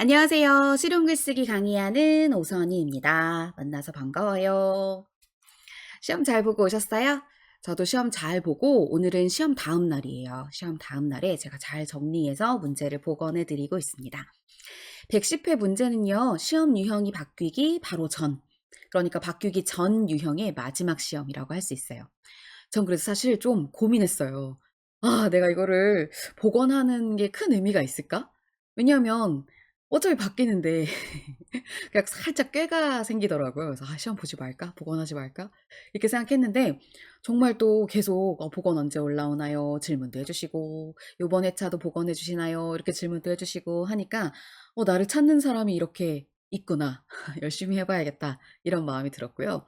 안녕하세요. 실용 글쓰기 강의하는 오선희입니다. 만나서 반가워요. 시험 잘 보고 오셨어요? 저도 시험 잘 보고 오늘은 시험 다음 날이에요. 시험 다음 날에 제가 잘 정리해서 문제를 복원해 드리고 있습니다. 110회 문제는요. 시험 유형이 바뀌기 바로 전, 그러니까 바뀌기 전 유형의 마지막 시험이라고 할 수 있어요. 전 그래서 사실 좀 고민했어요. 아, 내가 이거를 복원하는 게 큰 의미가 있을까? 왜냐하면 어차피 바뀌는데 그냥 살짝 꾀가 생기더라고요. 그래서 '아 시험 보지 말까? 복원하지 말까?' 이렇게 생각했는데 정말 또 계속 "복원 언제 올라오나요?" 질문도 해 주시고 "요번 회차도 복원해 주시나요?" 이렇게 질문도 해 주시고 하니까 '나를 찾는 사람이 이렇게 있구나. 열심히 해 봐야겠다.' 이런 마음이 들었고요.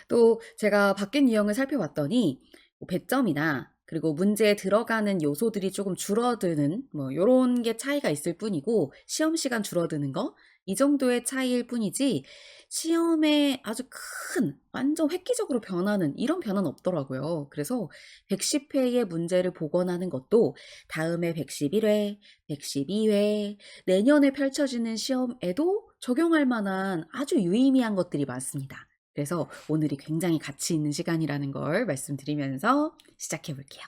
또 제가 바뀐 유형을 살펴봤더니 배점이나 그리고 문제에 들어가는 요소들이 조금 줄어드는 뭐 요런 게 차이가 있을 뿐이고 시험 시간 줄어드는 거 이 정도의 차이일 뿐이지 시험에 아주 큰 완전 획기적으로 변하는 이런 변화는 없더라고요. 그래서 110 회의 문제를 복원하는 것도 다음에 111 회, 112 회, 내년에 펼쳐지는 시험에도 적용할 만한 아주 유의미한 것들이 많습니다. 그래서 오늘이 굉장히 가치 있는 시간이라는 걸 말씀드리면서 시작해 볼게요.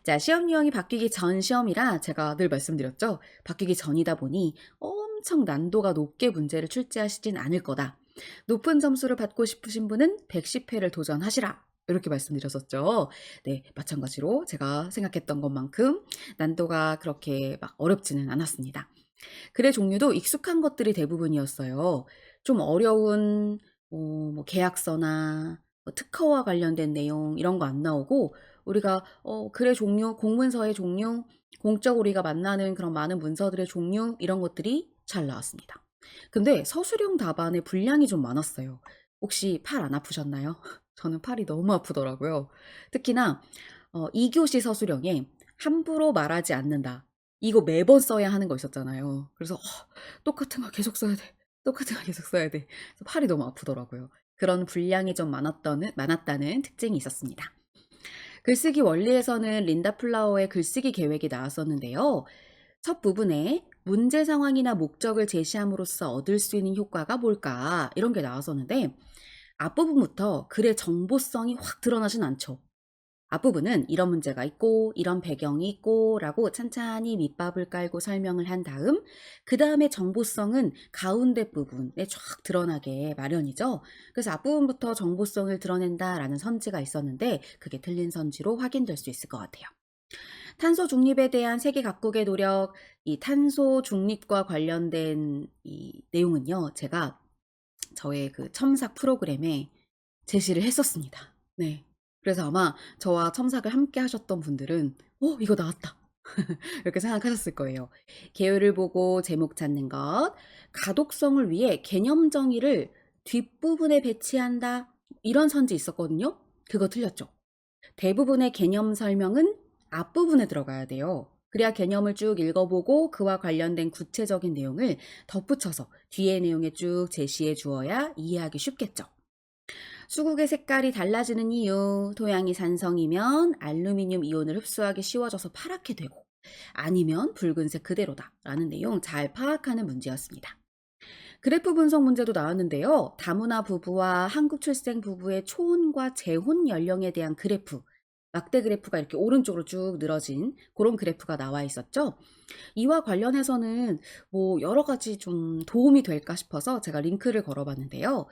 자, 시험 유형이 바뀌기 전 시험이라 제가 늘 말씀드렸죠. 바뀌기 전이다 보니 엄청 난도가 높게 문제를 출제하시진 않을 거다. 높은 점수를 받고 싶으신 분은 110회를 도전하시라. 이렇게 말씀드렸었죠. 네, 마찬가지로 제가 생각했던 것만큼 난도가 그렇게 막 어렵지는 않았습니다. 글의 종류도 익숙한 것들이 대부분이었어요. 좀 어려운 뭐 계약서나 뭐 특허와 관련된 내용 이런 거 안 나오고 우리가 글의 종류, 공문서의 종류, 공적으로 우리가 만나는 그런 많은 문서들의 종류 이런 것들이 잘 나왔습니다. 근데 서술형 답안의 분량이 좀 많았어요. 혹시 팔 안 아프셨나요? 저는 팔이 너무 아프더라고요. 특히나 2교시 서술형에 함부로 말하지 않는다. 이거 매번 써야 하는 거 있었잖아요. 그래서 똑같은 거 계속 써야 돼. 똑같은 거 계속 써야 돼. 그래서 팔이 너무 아프더라고요. 그런 분량이 좀 많았다는 특징이 있었습니다. 글쓰기 원리에서는 린다 플라워의 글쓰기 계획이 나왔었는데요. 첫 부분에 문제 상황이나 목적을 제시함으로써 얻을 수 있는 효과가 뭘까? 이런 게 나왔었는데 앞부분부터 글의 정보성이 확 드러나진 않죠. 앞부분은 이런 문제가 있고 이런 배경이 있고 라고 찬찬히 밑밥을 깔고 설명을 한 다음 그 다음에 정보성은 가운데 부분에 쫙 드러나게 마련이죠. 그래서 앞부분부터 정보성을 드러낸다라는 선지가 있었는데 그게 틀린 선지로 확인될 수 있을 것 같아요. 탄소 중립에 대한 세계 각국의 노력, 이 탄소 중립과 관련된 이 내용은요. 제가 저의 그 첨삭 프로그램에 제시를 했었습니다. 네. 그래서 아마 저와 첨삭을 함께 하셨던 분들은 이거 나왔다.' 이렇게 생각하셨을 거예요. 계율을 보고 제목 찾는 것, 가독성을 위해 개념 정의를 뒷부분에 배치한다. 이런 선지 있었거든요. 그거 틀렸죠. 대부분의 개념 설명은 앞부분에 들어가야 돼요. 그래야 개념을 쭉 읽어보고 그와 관련된 구체적인 내용을 덧붙여서 뒤에 내용에 쭉 제시해 주어야 이해하기 쉽겠죠. 수국의 색깔이 달라지는 이유, 토양이 산성이면 알루미늄 이온을 흡수하기 쉬워져서 파랗게 되고 아니면 붉은색 그대로다 라는 내용 잘 파악하는 문제였습니다. 그래프 분석 문제도 나왔는데요. 다문화 부부와 한국 출생 부부의 초혼과 재혼 연령에 대한 그래프, 막대 그래프가 이렇게 오른쪽으로 쭉 늘어진 그런 그래프가 나와 있었죠. 이와 관련해서는 뭐 여러 가지 좀 도움이 될까 싶어서 제가 링크를 걸어봤는데요.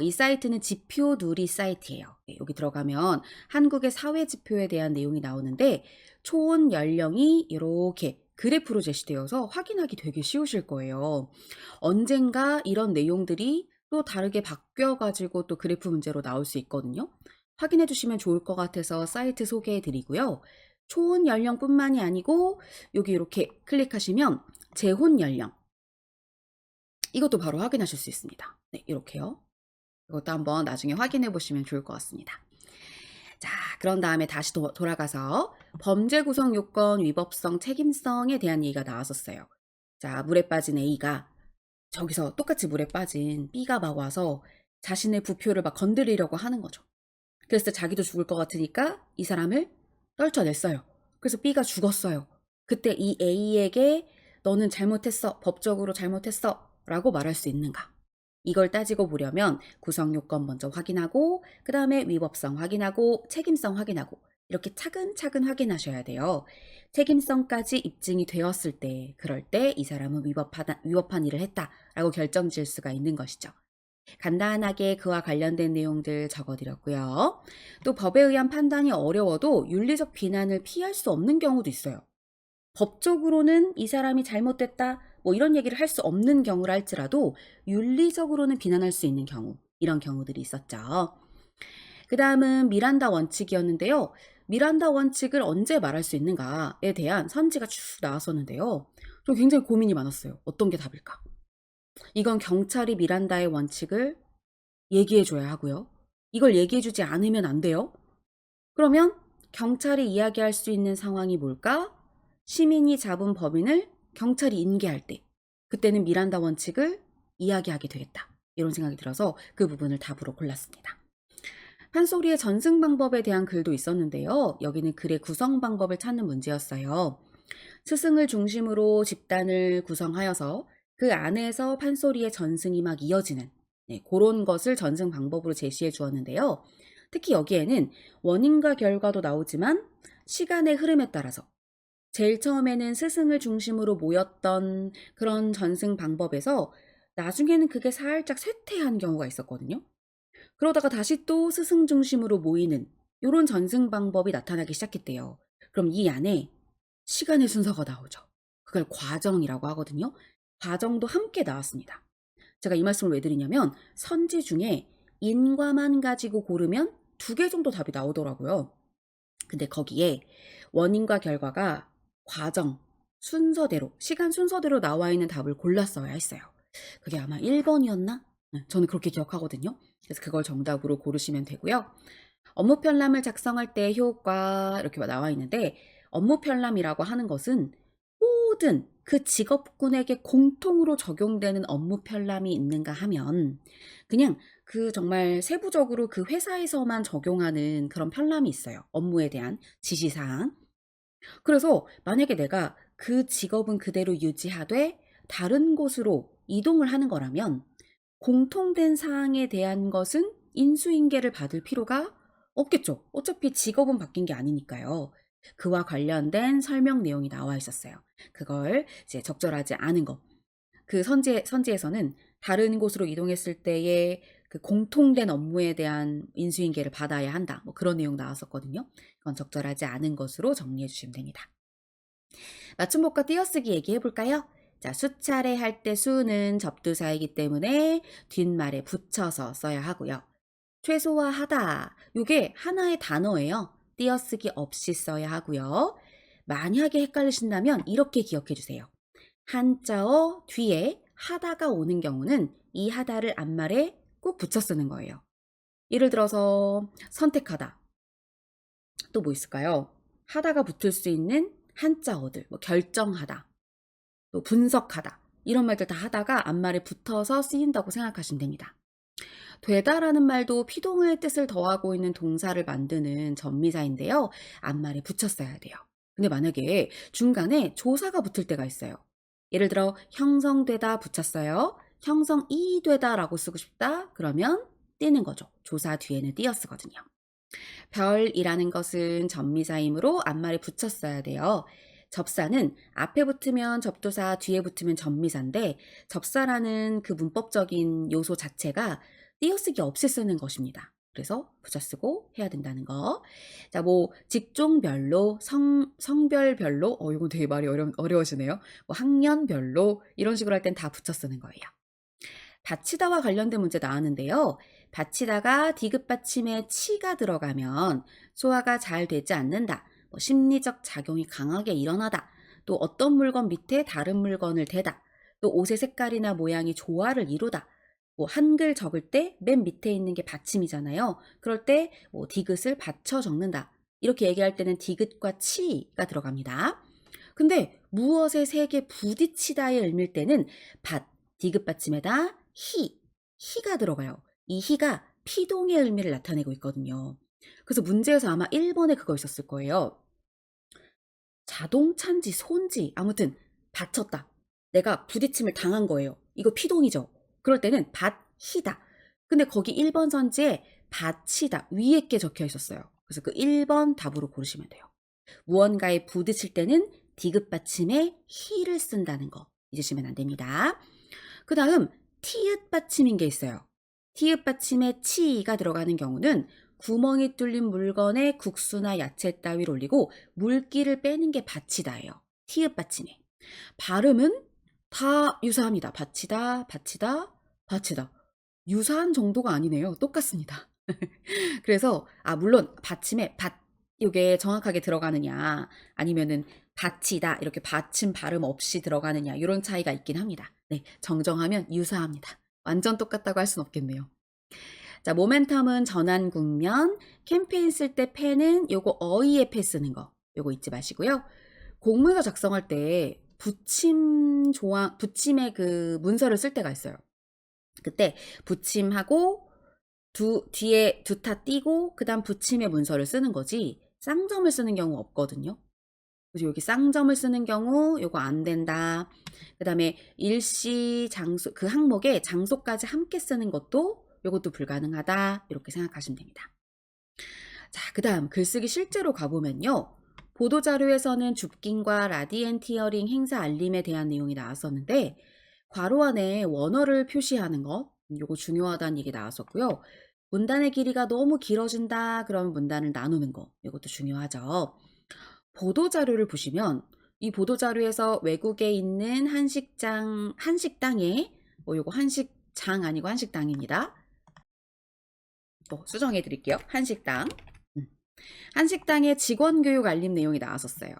이 사이트는 지표 누리 사이트예요. 네, 여기 들어가면 한국의 사회 지표에 대한 내용이 나오는데 초혼 연령이 이렇게 그래프로 제시되어서 확인하기 되게 쉬우실 거예요. 언젠가 이런 내용들이 또 다르게 바뀌어가지고 또 그래프 문제로 나올 수 있거든요. 확인해 주시면 좋을 것 같아서 사이트 소개해 드리고요. 초혼 연령뿐만이 아니고 여기 이렇게 클릭하시면 재혼 연령 이것도 바로 확인하실 수 있습니다. 네, 이렇게요. 이것도 한번 나중에 확인해 보시면 좋을 것 같습니다. 자, 그런 다음에 다시 돌아가서 범죄 구성 요건, 위법성, 책임성에 대한 얘기가 나왔었어요. 자, 물에 빠진 A가 저기서 똑같이 물에 빠진 B가 막 와서 자신의 부표를 막 건드리려고 하는 거죠. 그래서 자기도 죽을 것 같으니까 이 사람을 떨쳐냈어요. 그래서 B가 죽었어요. 그때 이 A에게 너는 잘못했어. 법적으로 잘못했어. 라고 말할 수 있는가? 이걸 따지고 보려면 구성 요건 먼저 확인하고 그 다음에 위법성 확인하고 책임성 확인하고 이렇게 차근차근 확인하셔야 돼요. 책임성까지 입증이 되었을 때 그럴 때 이 사람은 위법한 일을 했다라고 결정 지을 수가 있는 것이죠. 간단하게 그와 관련된 내용들 적어드렸고요. 또 법에 의한 판단이 어려워도 윤리적 비난을 피할 수 없는 경우도 있어요. 법적으로는 이 사람이 잘못됐다 뭐 이런 얘기를 할 수 없는 경우라 할지라도 윤리적으로는 비난할 수 있는 경우, 이런 경우들이 있었죠. 그 다음은 미란다 원칙이었는데요. 미란다 원칙을 언제 말할 수 있는가에 대한 선지가 쭉 나왔었는데요. 저 굉장히 고민이 많았어요. 어떤 게 답일까? 이건 경찰이 미란다의 원칙을 얘기해줘야 하고요. 이걸 얘기해주지 않으면 안 돼요. 그러면 경찰이 이야기할 수 있는 상황이 뭘까? 시민이 잡은 법인을 경찰이 인계할 때, 그때는 미란다 원칙을 이야기하게 되겠다. 이런 생각이 들어서 그 부분을 답으로 골랐습니다. 판소리의 전승 방법에 대한 글도 있었는데요. 여기는 글의 구성 방법을 찾는 문제였어요. 스승을 중심으로 집단을 구성하여서 그 안에서 판소리의 전승이 막 이어지는 그런 것을 전승 방법으로 제시해 주었는데요. 특히 여기에는 원인과 결과도 나오지만 시간의 흐름에 따라서 제일 처음에는 스승을 중심으로 모였던 그런 전승 방법에서 나중에는 그게 살짝 쇠퇴한 경우가 있었거든요. 그러다가 다시 또 스승 중심으로 모이는 이런 전승 방법이 나타나기 시작했대요. 그럼 이 안에 시간의 순서가 나오죠. 그걸 과정이라고 하거든요. 과정도 함께 나왔습니다. 제가 이 말씀을 왜 드리냐면 선지 중에 인과만 가지고 고르면 2개 정도 답이 나오더라고요. 근데 거기에 원인과 결과가 과정, 순서대로, 시간 순서대로 나와 있는 답을 골랐어야 했어요. 그게 아마 1번이었나? 저는 그렇게 기억하거든요. 그래서 그걸 정답으로 고르시면 되고요. 업무 편람을 작성할 때 효과 이렇게 나와 있는데 업무 편람이라고 하는 것은 모든 그 직업군에게 공통으로 적용되는 업무 편람이 있는가 하면 그냥 그 정말 세부적으로 그 회사에서만 적용하는 그런 편람이 있어요. 업무에 대한 지시사항. 그래서 만약에 내가 그 직업은 그대로 유지하되 다른 곳으로 이동을 하는 거라면 공통된 사항에 대한 것은 인수인계를 받을 필요가 없겠죠. 어차피 직업은 바뀐 게 아니니까요. 그와 관련된 설명 내용이 나와 있었어요. 그걸 이제 적절하지 않은 거. 그 선지에서는 다른 곳으로 이동했을 때의 그 공통된 업무에 대한 인수인계를 받아야 한다. 뭐 그런 내용 나왔었거든요. 그건 적절하지 않은 것으로 정리해 주시면 됩니다. 맞춤법과 띄어쓰기 얘기해 볼까요? 자, 수차례 할 때 수는 접두사이기 때문에 뒷말에 붙여서 써야 하고요. 최소화하다. 요게 하나의 단어예요. 띄어쓰기 없이 써야 하고요. 만약에 헷갈리신다면 이렇게 기억해 주세요. 한자어 뒤에 하다가 오는 경우는 이 하다를 앞말에 꼭 붙여 쓰는 거예요. 예를 들어서 선택하다. 또 뭐 있을까요? 하다가 붙을 수 있는 한자어들. 뭐 결정하다. 또 분석하다. 이런 말들 다 하다가 앞말에 붙어서 쓰인다고 생각하시면 됩니다. 되다라는 말도 피동의 뜻을 더하고 있는 동사를 만드는 전미사인데요. 앞말에 붙였어야 돼요. 근데 만약에 중간에 조사가 붙을 때가 있어요. 예를 들어 형성되다 붙였어요. 형성이 되다라고 쓰고 싶다. 그러면 띄는 거죠. 조사 뒤에는 띄어쓰거든요. 별이라는 것은 전미사이므로 앞말에 붙였어야 돼요. 접사는 앞에 붙으면 접두사, 뒤에 붙으면 전미사인데 접사라는 그 문법적인 요소 자체가 띄어쓰기 없이 쓰는 것입니다. 그래서 붙여쓰고 해야 된다는 거. 자, 뭐 직종별로, 성별별로, 이거 되게 말이 어려워지네요. 뭐 학년별로 이런 식으로 할 땐 다 붙여 쓰는 거예요. 받치다와 관련된 문제 나왔는데요. 받치다가 디귿 받침에 치가 들어가면 소화가 잘 되지 않는다. 뭐 심리적 작용이 강하게 일어나다. 또 어떤 물건 밑에 다른 물건을 대다. 또 옷의 색깔이나 모양이 조화를 이루다. 뭐 한글 적을 때 맨 밑에 있는 게 받침이잖아요. 그럴 때 뭐 디귿을 받쳐 적는다. 이렇게 얘기할 때는 디귿과 치가 들어갑니다. 근데 무엇의 색에 부딪히다의 의미일 때는 디귿 받침에다 히가 들어가요. 이 히가 피동의 의미를 나타내고 있거든요. 그래서 문제에서 아마 1번에 그거 있었을 거예요. 자동차인지 소인지 아무튼 받쳤다. 내가 부딪힘을 당한 거예요. 이거 피동이죠. 그럴 때는 밭이다. 근데 거기 1번 선지에 밭이다 위에 게 적혀 있었어요. 그래서 그 1번 답으로 고르시면 돼요. 무언가에 부딪힐 때는 디귿 받침에 히를 쓴다는 거 잊으시면 안 됩니다. 그 다음 티읕 받침인 게 있어요. 티읕 받침에 치가 들어가는 경우는 구멍이 뚫린 물건에 국수나 야채 따위를 올리고 물기를 빼는 게 받치다예요. 티읕 받침에. 발음은 다 유사합니다. 받치다, 받치다, 받치다. 유사한 정도가 아니네요. 똑같습니다. 그래서 물론 받침에 요게 정확하게 들어가느냐 아니면은 받치다 이렇게 받침 발음 없이 들어가느냐 이런 차이가 있긴 합니다. 네, 정정하면 유사합니다. 완전 똑같다고 할 순 없겠네요. 자, 모멘텀은 전환 국면, 캠페인 쓸 때 패는 요거 어휘에 패 쓰는 거 요거 잊지 마시고요. 공문서 작성할 때 붙임의 그 문서를 쓸 때가 있어요. 그때 붙임하고 뒤에 두 타 띄고 그다음 붙임의 문서를 쓰는 거지 쌍점을 쓰는 경우 없거든요. 그래서 여기 쌍점을 쓰는 경우 요거 안 된다. 그다음에 일시 장소 그 항목에 장소까지 함께 쓰는 것도 요것도 불가능하다. 이렇게 생각하시면 됩니다. 자, 그다음 글쓰기 실제로 가보면요. 보도자료에서는 줍긴과 라디엔티어링 행사 알림에 대한 내용이 나왔었는데 괄호 안에 원어를 표시하는 것 요거 중요하다는 얘기 나왔었고요. 문단의 길이가 너무 길어진다 그러면 문단을 나누는 거 이것도 중요하죠. 보도자료를 보시면 이 보도자료에서 외국에 있는 한식당에 요거 한식장 아니고 한식당입니다. 또 수정해 드릴게요. 한식당. 한식당의 직원 교육 알림 내용이 나왔었어요.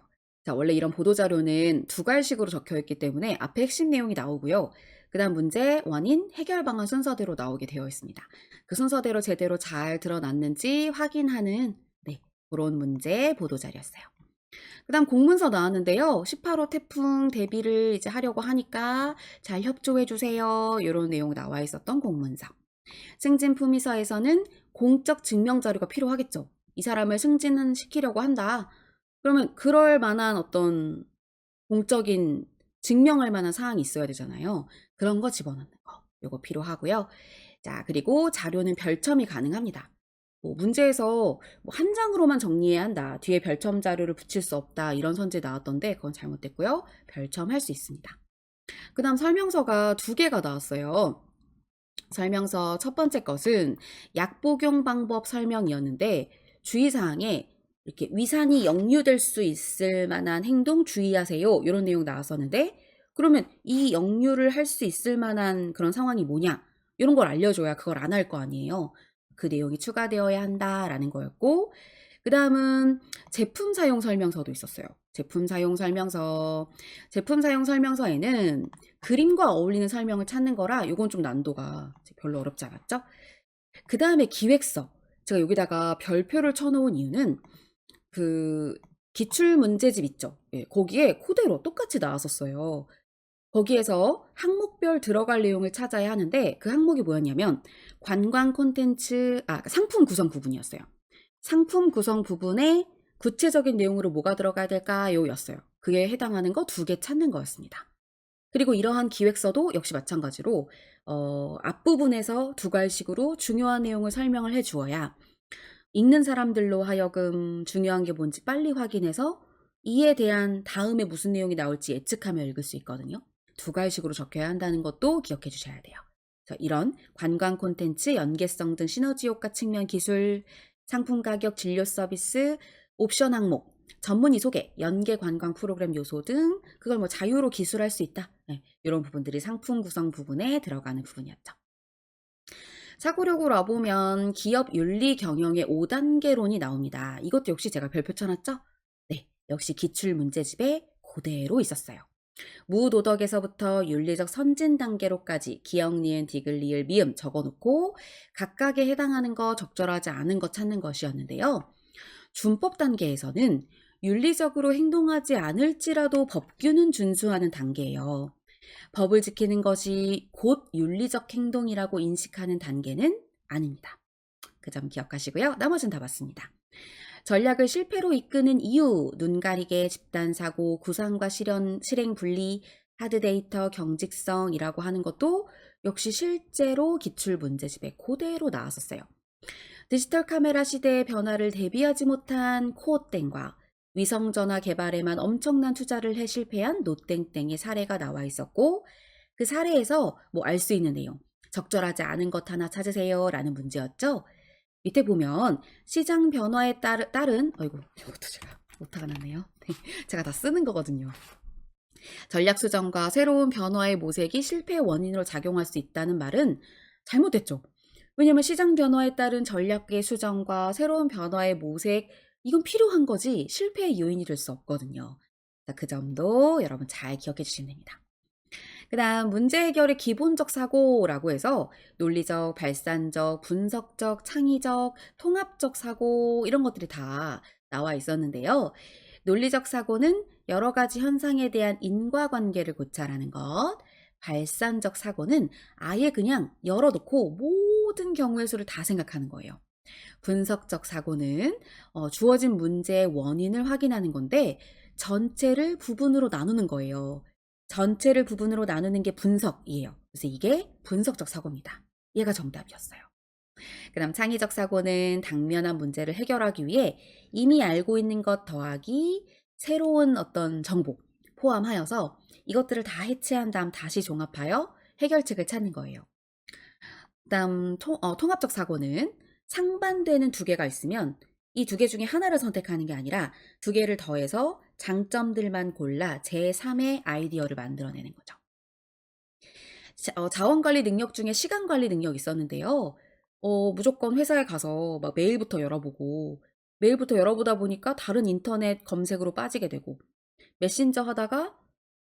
자, 원래 이런 보도자료는 두 갈식으로 적혀 있기 때문에 앞에 핵심 내용이 나오고요. 그 다음 문제, 원인, 해결 방안 순서대로 나오게 되어 있습니다. 그 순서대로 제대로 잘 드러났는지 확인하는 그런 문제 보도자료였어요. 그 다음 공문서 나왔는데요. 18호 태풍 대비를 이제 하려고 하니까 잘 협조해 주세요. 이런 내용 나와 있었던 공문서. 승진품위서에서는 공적 증명 자료가 필요하겠죠. 이 사람을 승진은 시키려고 한다. 그러면 그럴 만한 어떤 공적인 증명할 만한 사항이 있어야 되잖아요. 그런 거 집어넣는 거. 요거 필요하고요. 자, 그리고 자료는 별첨이 가능합니다. 문제에서 한 장으로만 정리해야 한다. 뒤에 별첨 자료를 붙일 수 없다. 이런 선지 나왔던데 그건 잘못됐고요. 별첨할 수 있습니다. 그 다음 설명서가 2개가 나왔어요. 설명서 첫 번째 것은 약 복용 방법 설명이었는데 주의사항에 이렇게 위산이 역류될 수 있을 만한 행동 주의하세요. 이런 내용 나왔었는데 그러면 이 역류를 할 수 있을 만한 그런 상황이 뭐냐? 이런 걸 알려줘야 그걸 안 할 거 아니에요. 그 내용이 추가되어야 한다라는 거였고 그 다음은 제품 사용 설명서도 있었어요. 제품 사용 설명서에는 그림과 어울리는 설명을 찾는 거라 이건 좀 난도가 별로 어렵지 않았죠? 그 다음에 기획서. 제가 여기다가 별표를 쳐놓은 이유는 그 기출문제집 있죠? 예, 거기에 그대로 똑같이 나왔었어요. 거기에서 항목별 들어갈 내용을 찾아야 하는데 그 항목이 뭐였냐면 관광 콘텐츠, 상품 구성 부분이었어요. 상품 구성 부분에 구체적인 내용으로 뭐가 들어가야 될까요? 였어요. 그게 해당하는 거 2개 찾는 거였습니다. 그리고 이러한 기획서도 역시 마찬가지로 앞부분에서 2갈식으로 중요한 내용을 설명을 해 주어야 읽는 사람들로 하여금 중요한 게 뭔지 빨리 확인해서 이에 대한 다음에 무슨 내용이 나올지 예측하며 읽을 수 있거든요. 2갈식으로 적혀야 한다는 것도 기억해 주셔야 돼요. 이런 관광 콘텐츠, 연계성 등 시너지 효과 측면 기술, 상품 가격, 진료 서비스, 옵션 항목, 전문의 소개, 연계 관광 프로그램 요소 등 그걸 뭐 자유로 기술할 수 있다. 이런 부분들이 상품 구성 부분에 들어가는 부분이었죠. 사고력으로 와보면 기업 윤리 경영의 5단계론이 나옵니다. 이것도 역시 제가 별표 쳐놨죠? 네, 역시 기출 문제집에 그대로 있었어요. 무도덕에서부터 윤리적 선진 단계로까지 기역, 니은, 디귿, 리을, 미음 적어놓고 각각에 해당하는 거, 적절하지 않은 거 찾는 것이었는데요. 준법 단계에서는 윤리적으로 행동하지 않을지라도 법규는 준수하는 단계예요. 법을 지키는 것이 곧 윤리적 행동이라고 인식하는 단계는 아닙니다. 그 점 기억하시고요. 나머지는 다 맞습니다. 전략을 실패로 이끄는 이유, 눈 가리개, 집단사고, 구상과 실행 분리, 하드 데이터 경직성이라고 하는 것도 역시 실제로 기출 문제집에 그대로 나왔었어요. 디지털 카메라 시대의 변화를 대비하지 못한 코어땡과 위성전화 개발에만 엄청난 투자를 해 실패한 노땡땡의 사례가 나와 있었고, 그 사례에서 뭐 알 수 있는 내용, 적절하지 않은 것 하나 찾으세요 라는 문제였죠. 밑에 보면 시장 변화에 따른 어이구, 이것도 제가 오타가 났네요. 제가 다 쓰는 거거든요. 전략 수정과 새로운 변화의 모색이 실패의 원인으로 작용할 수 있다는 말은 잘못됐죠. 왜냐면 시장 변화에 따른 전략의 수정과 새로운 변화의 모색, 이건 필요한 거지 실패의 요인이 될 수 없거든요. 그 점도 여러분 잘 기억해 주시면 됩니다. 그 다음 문제 해결의 기본적 사고라고 해서 논리적, 발산적, 분석적, 창의적, 통합적 사고 이런 것들이 다 나와 있었는데요. 논리적 사고는 여러 가지 현상에 대한 인과관계를 고찰하는 것, 발산적 사고는 아예 그냥 열어놓고 모든 경우의 수를 다 생각하는 거예요. 분석적 사고는 주어진 문제의 원인을 확인하는 건데 전체를 부분으로 나누는 거예요. 전체를 부분으로 나누는 게 분석이에요. 그래서 이게 분석적 사고입니다. 얘가 정답이었어요. 그 다음 창의적 사고는 당면한 문제를 해결하기 위해 이미 알고 있는 것 더하기 새로운 어떤 정보 포함하여서 이것들을 다 해체한 다음 다시 종합하여 해결책을 찾는 거예요. 그 다음 통합적 사고는 상반되는 두 개가 있으면 이 두 개 중에 하나를 선택하는 게 아니라 두 개를 더해서 장점들만 골라 제3의 아이디어를 만들어내는 거죠. 자원관리 능력 중에 시간관리 능력이 있었는데요. 무조건 회사에 가서 막 메일부터 열어보다 보니까 다른 인터넷 검색으로 빠지게 되고, 메신저 하다가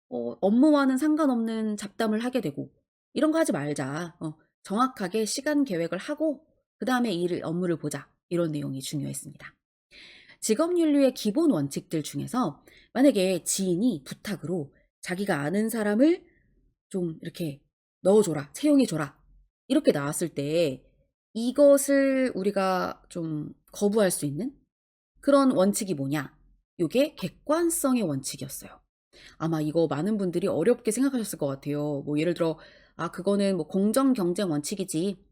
업무와는 상관없는 잡담을 하게 되고, 이런 거 하지 말자. 정확하게 시간 계획을 하고 그 다음에 업무를 보자. 이런 내용이 중요했습니다. 직업윤리의 기본 원칙들 중에서 만약에 지인이 부탁으로 자기가 아는 사람을 좀 이렇게 넣어줘라, 채용해줘라 이렇게 나왔을 때 이것을 우리가 좀 거부할 수 있는 그런 원칙이 뭐냐? 이게 객관성의 원칙이었어요. 아마 이거 많은 분들이 어렵게 생각하셨을 것 같아요. 뭐 예를 들어 그거는 뭐 공정 경쟁 원칙이지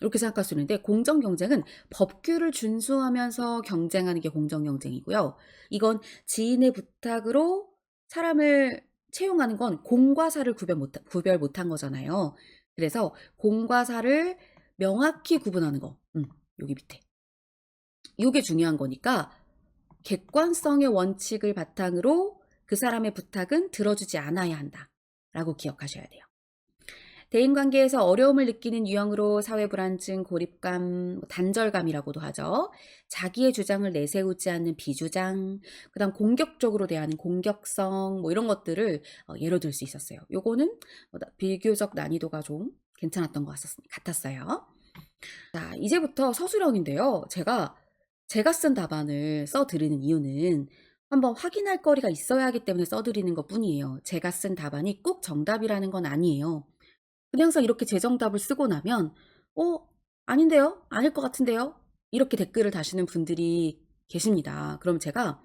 이렇게 생각할 수 있는데, 공정 경쟁은 법규를 준수하면서 경쟁하는 게 공정 경쟁이고요. 이건 지인의 부탁으로 사람을 채용하는 건 공과 사를 구별 못한 거잖아요. 그래서 공과 사를 명확히 구분하는 거. 여기 밑에. 이게 중요한 거니까 객관성의 원칙을 바탕으로 그 사람의 부탁은 들어주지 않아야 한다 라고 기억하셔야 돼요. 대인관계에서 어려움을 느끼는 유형으로 사회불안증, 고립감, 단절감이라고도 하죠. 자기의 주장을 내세우지 않는 비주장, 그 다음 공격적으로 대하는 공격성, 뭐 이런 것들을 예로 들 수 있었어요. 요거는 비교적 난이도가 좀 괜찮았던 것 같았어요. 자, 이제부터 서술형인데요. 제가 쓴 답안을 써드리는 이유는 한번 확인할 거리가 있어야 하기 때문에 써드리는 것 뿐이에요. 제가 쓴 답안이 꼭 정답이라는 건 아니에요. 근데 항상 이렇게 제 정답을 쓰고 나면 아닌데요? 아닐 것 같은데요? 이렇게 댓글을 다시는 분들이 계십니다. 그럼 제가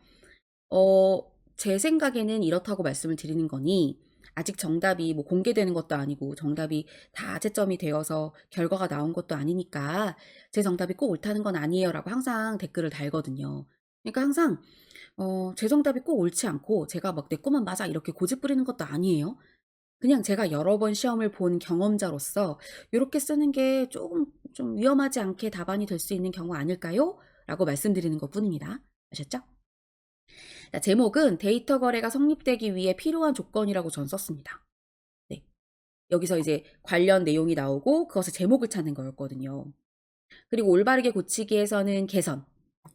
제 생각에는 이렇다고 말씀을 드리는 거니, 아직 정답이 뭐 공개되는 것도 아니고 정답이 다 채점이 되어서 결과가 나온 것도 아니니까 제 정답이 꼭 옳다는 건 아니에요 라고 항상 댓글을 달거든요. 그러니까 항상 제 정답이 꼭 옳지 않고 제가 막 내 거만 맞아 이렇게 고집 부리는 것도 아니에요. 그냥 제가 여러 번 시험을 본 경험자로서 이렇게 쓰는 게 조금 좀 위험하지 않게 답안이 될 수 있는 경우 아닐까요? 라고 말씀드리는 것 뿐입니다. 아셨죠? 자, 제목은 데이터 거래가 성립되기 위해 필요한 조건이라고 전 썼습니다. 네. 여기서 이제 관련 내용이 나오고 그것의 제목을 찾는 거였거든요. 그리고 올바르게 고치기 위해서는 개선.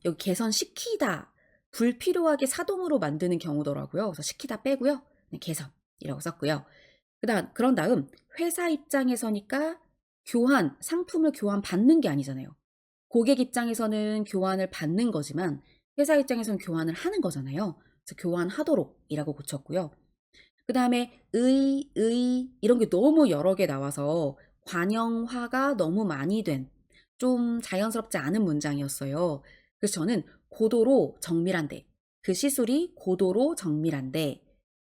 여기 개선시키다. 불필요하게 사동으로 만드는 경우더라고요. 그래서 시키다 빼고요. 네, 개선이라고 썼고요. 그런 다음 회사 입장에서니까 상품을 교환받는 게 아니잖아요. 고객 입장에서는 교환을 받는 거지만 회사 입장에서는 교환을 하는 거잖아요. 그래서 교환하도록 이라고 고쳤고요. 그 다음에 이런 게 너무 여러 개 나와서 관형화가 너무 많이 된 좀 자연스럽지 않은 문장이었어요. 그래서 저는 고도로 정밀한데, 그 시술이 고도로 정밀한데,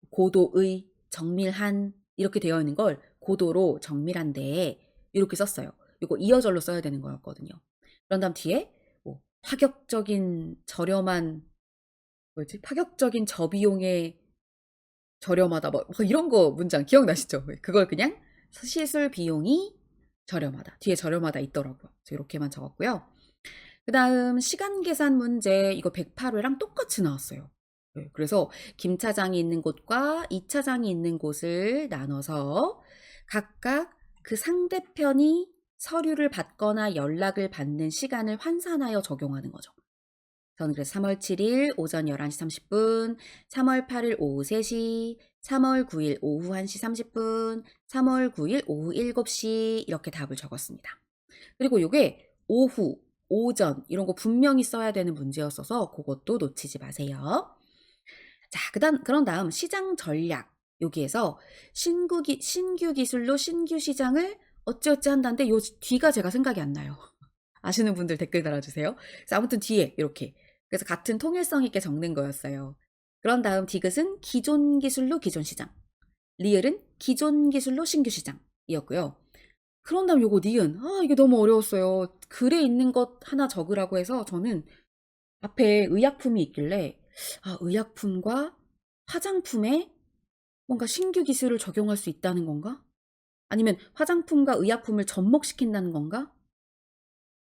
고도의 정밀한 이렇게 되어 있는 걸 고도로 정밀한데 이렇게 썼어요. 이거 이어절로 써야 되는 거였거든요. 그런 다음 뒤에 뭐 파격적인 저렴한 뭐지? 파격적인 저비용의 저렴하다 뭐 이런 거 문장 기억나시죠? 그걸 그냥 시술 비용이 저렴하다. 뒤에 저렴하다 있더라고요. 그래서 이렇게만 적었고요. 그다음 시간 계산 문제 이거 108회랑 똑같이 나왔어요. 네, 그래서 김 차장이 있는 곳과 이 차장이 있는 곳을 나눠서 각각 그 상대편이 서류를 받거나 연락을 받는 시간을 환산하여 적용하는 거죠. 저는 그래서 3월 7일 오전 11시 30분, 3월 8일 오후 3시, 3월 9일 오후 1시 30분, 3월 9일 오후 7시 이렇게 답을 적었습니다. 그리고 요게 오후, 오전 이런 거 분명히 써야 되는 문제였어서 그것도 놓치지 마세요. 자, 그런 다음 시장 전략 여기에서 신규 기술로 신규 시장을 어찌어찌 한다는데 요 뒤가 제가 생각이 안 나요. 아시는 분들 댓글 달아주세요. 그래서 아무튼 뒤에 이렇게 그래서 같은 통일성 있게 적는 거였어요. 그런 다음 디귿은 기존 기술로 기존 시장, 리을은 기존 기술로 신규 시장이었고요. 그런 다음 요거 니은 이게 너무 어려웠어요. 글에 있는 것 하나 적으라고 해서 저는 앞에 의약품이 있길래 의약품과 화장품에 뭔가 신규 기술을 적용할 수 있다는 건가? 아니면 화장품과 의약품을 접목시킨다는 건가?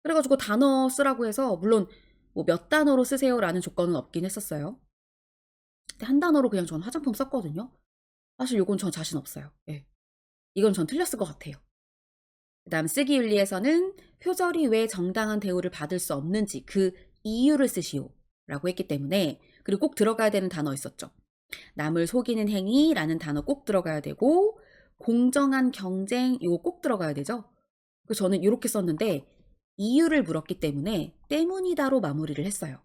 그래가지고 단어 쓰라고 해서 물론 뭐 몇 단어로 쓰세요라는 조건은 없긴 했었어요. 근데 한 단어로 그냥 전 화장품 썼거든요. 사실 요건 전 자신 없어요. 예. 이건 전 틀렸을 것 같아요. 그다음 쓰기 윤리에서는 표절이 왜 정당한 대우를 받을 수 없는지 그 이유를 쓰시오라고 했기 때문에 그리고 꼭 들어가야 되는 단어 있었죠. 남을 속이는 행위라는 단어 꼭 들어가야 되고 공정한 경쟁 이거 꼭 들어가야 되죠. 그래서 저는 이렇게 썼는데 이유를 물었기 때문에 때문이다로 마무리를 했어요.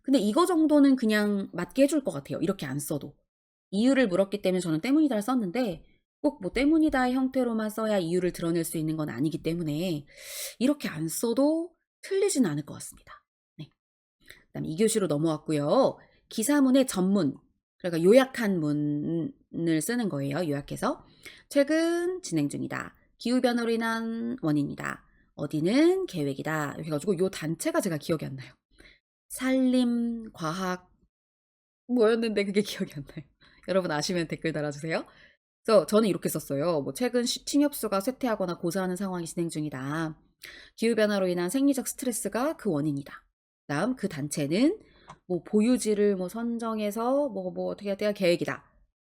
근데 이거 정도는 그냥 맞게 해줄 것 같아요. 이렇게 안 써도. 이유를 물었기 때문에 저는 때문이다를 썼는데 꼭 뭐 때문이다의 형태로만 써야 이유를 드러낼 수 있는 건 아니기 때문에 이렇게 안 써도 틀리진 않을 것 같습니다. 네. 그다음 2교시로 넘어왔고요. 기사문의 전문, 그러니까 요약한 문을 쓰는 거예요. 요약해서 최근 진행 중이다. 기후변화로 인한 원인이다. 어디는 계획이다. 이렇게 해가지고 요 단체가 제가 기억이 안 나요. 산림, 과학 뭐였는데 그게 기억이 안 나요. 여러분 아시면 댓글 달아주세요. 그래서 저는 이렇게 썼어요. 뭐 최근 침엽수가 쇠퇴하거나 고사하는 상황이 진행 중이다. 기후변화로 인한 생리적 스트레스가 그 원인이다. 다음 그 단체는 뭐 보유지를 뭐 선정해서 뭐 어떻게 해야 계획이다.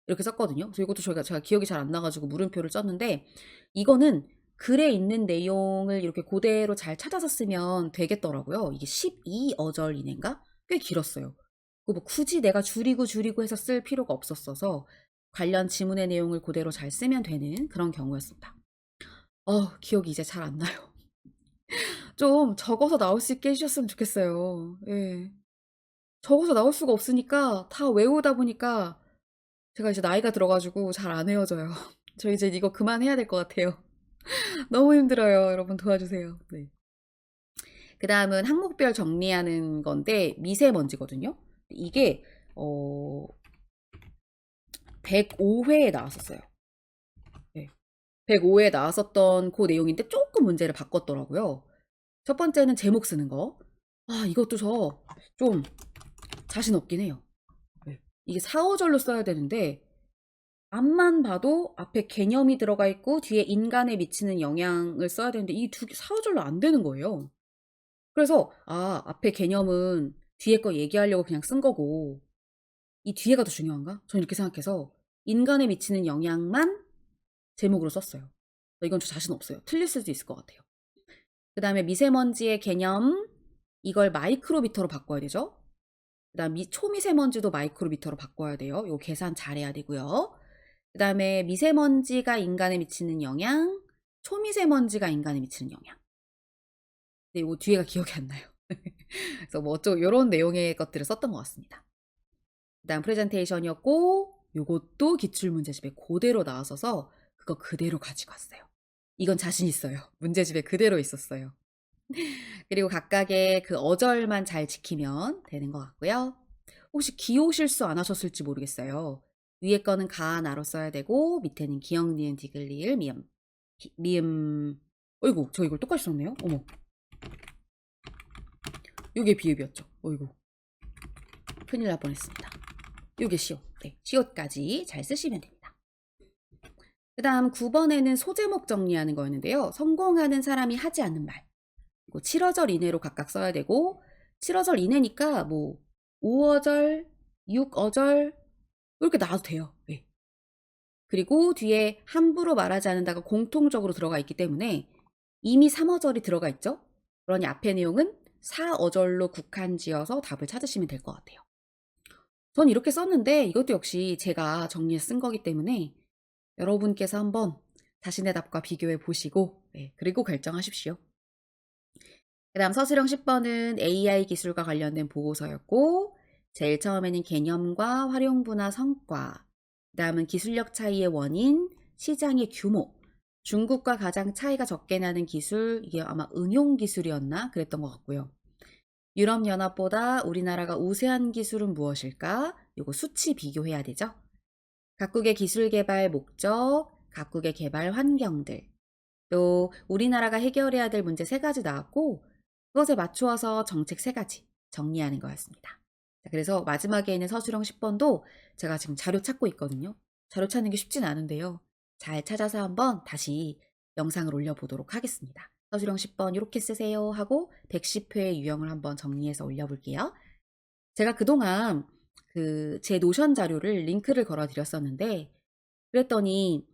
이렇게 썼거든요. 그래서 이것도 제가 기억이 잘 안 나가지고 물음표를 썼는데 이거는 글에 있는 내용을 이렇게 그대로 잘 찾아서 쓰면 되겠더라고요. 이게 12어절 이내인가? 꽤 길었어요. 뭐 굳이 내가 줄이고 해서 쓸 필요가 없었어서 관련 지문의 내용을 그대로 잘 쓰면 되는 그런 경우였습니다. 기억이 이제 잘 안 나요. 좀 적어서 나올 수 있게 해주셨으면 좋겠어요. 예. 적어서 나올 수가 없으니까 다 외우다 보니까 제가 이제 나이가 들어가지고 잘 안 외워져요. 저 이제 이거 그만해야 될 것 같아요. 너무 힘들어요. 여러분 도와주세요. 네. 그 다음은 항목별 정리하는 건데 미세먼지거든요. 이게 105회에 나왔었어요. 네. 105회에 나왔었던 그 내용인데 조금 문제를 바꿨더라고요. 첫 번째는 제목 쓰는 거. 이것도 저 좀 자신 없긴 해요. 네. 이게 4어절로 써야 되는데 앞만 봐도 앞에 개념이 들어가 있고 뒤에 인간에 미치는 영향을 써야 되는데 이 두 개 4어절로 안 되는 거예요. 그래서 앞에 개념은 뒤에 거 얘기하려고 그냥 쓴 거고 이 뒤에가 더 중요한가? 저는 이렇게 생각해서 인간에 미치는 영향만 제목으로 썼어요. 이건 저 자신 없어요. 틀릴 수도 있을 것 같아요. 그 다음에 미세먼지의 개념 이걸 마이크로미터로 바꿔야 되죠. 그 다음 초미세먼지도 마이크로미터로 바꿔야 돼요. 이거 계산 잘해야 되고요. 그 다음에 미세먼지가 인간에 미치는 영향, 초미세먼지가 인간에 미치는 영향. 근데 이거 뒤에가 기억이 안 나요. 그래서 뭐 어쩌고 이런 내용의 것들을 썼던 것 같습니다. 그 다음 프레젠테이션이었고 요것도 기출문제집에 그대로 나왔어서 그거 그대로 가지고 왔어요. 이건 자신 있어요. 문제집에 그대로 있었어요. 그리고 각각의 그 어절만 잘 지키면 되는 것 같고요. 혹시 기호 실수 안 하셨을지 모르겠어요. 위에 거는 가나로 써야 되고 밑에는 기역 니은 디귿 리을 미음. 어이구, 저 이걸 똑같이 썼네요. 어머, 요게 비읍이었죠. 어이구, 큰일 날 뻔했습니다. 요게 시옷. 네, 시옷까지 잘 쓰시면 됩니다. 그 다음 9번에는 소제목 정리하는 거였는데요. 성공하는 사람이 하지 않는 말. 7어절 이내로 각각 써야 되고, 7어절 이내니까 뭐 5어절, 6어절 이렇게 나와도 돼요. 네. 그리고 뒤에 함부로 말하지 않는다가 공통적으로 들어가 있기 때문에 이미 3어절이 들어가 있죠. 그러니 앞의 내용은 4어절로 국한지어서 답을 찾으시면 될 것 같아요. 전 이렇게 썼는데 이것도 역시 제가 정리해서 쓴 거기 때문에 여러분께서 한번 자신의 답과 비교해 보시고 그리고 결정하십시오. 그 다음 서술형 10번은 AI 기술과 관련된 보고서였고, 제일 처음에는 개념과 활용부나 성과, 그 다음은 기술력 차이의 원인, 시장의 규모, 중국과 가장 차이가 적게 나는 기술, 이게 아마 응용 기술이었나 그랬던 것 같고요. 유럽연합보다 우리나라가 우세한 기술은 무엇일까? 이거 수치 비교해야 되죠. 각국의 기술 개발 목적, 각국의 개발 환경들, 또 우리나라가 해결해야 될 문제 3가지 나왔고, 그것에 맞추어서 정책 3가지 정리하는 거였습니다. 그래서 마지막에 있는 서술형 10번도 제가 지금 자료 찾고 있거든요. 자료 찾는 게 쉽진 않은데요. 잘 찾아서 한번 다시 영상을 올려보도록 하겠습니다. 서술형 10번 이렇게 쓰세요 하고 110회 유형을 한번 정리해서 올려볼게요. 제가 그동안 제 노션 자료를 링크를 걸어 드렸었는데, 그랬더니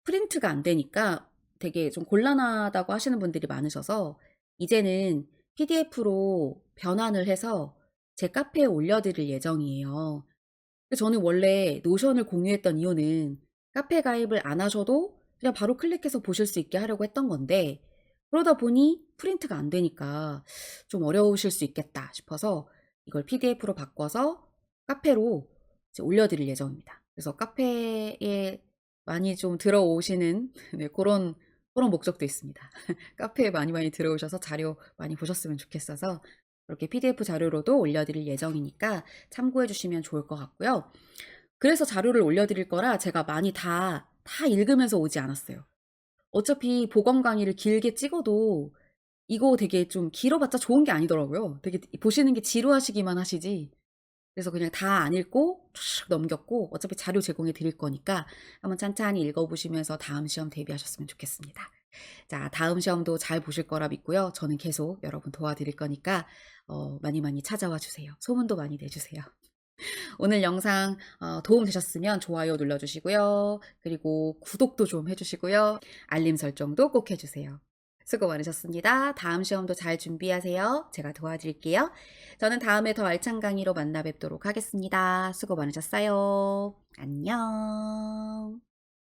프린트가 안 되니까 되게 좀 곤란하다고 하시는 분들이 많으셔서 이제는 PDF로 변환을 해서 제 카페에 올려드릴 예정이에요. 저는 원래 노션을 공유했던 이유는 카페 가입을 안 하셔도 그냥 바로 클릭해서 보실 수 있게 하려고 했던 건데, 그러다 보니 프린트가 안 되니까 좀 어려우실 수 있겠다 싶어서 이걸 PDF로 바꿔서 카페로 이제 올려드릴 예정입니다. 그래서 카페에 많이 좀 들어오시는 그런 목적도 있습니다. 카페에 많이 들어오셔서 자료 많이 보셨으면 좋겠어서 이렇게 PDF 자료로도 올려드릴 예정이니까 참고해 주시면 좋을 것 같고요. 그래서 자료를 올려드릴 거라 제가 많이 다 읽으면서 오지 않았어요. 어차피 보건 강의를 길게 찍어도 이거 되게 좀 길어봤자 좋은 게 아니더라고요. 되게 보시는 게 지루하시기만 하시지. 그래서 그냥 다 안 읽고 쭉 넘겼고, 어차피 자료 제공해 드릴 거니까 한번 찬찬히 읽어보시면서 다음 시험 대비하셨으면 좋겠습니다. 자, 다음 시험도 잘 보실 거라 믿고요. 저는 계속 여러분 도와드릴 거니까 많이 찾아와 주세요. 소문도 많이 내주세요. 오늘 영상 도움 되셨으면 좋아요 눌러주시고요. 그리고 구독도 좀 해주시고요. 알림 설정도 꼭 해주세요. 수고 많으셨습니다. 다음 시험도 잘 준비하세요. 제가 도와드릴게요. 저는 다음에 더 알찬 강의로 만나 뵙도록 하겠습니다. 수고 많으셨어요. 안녕.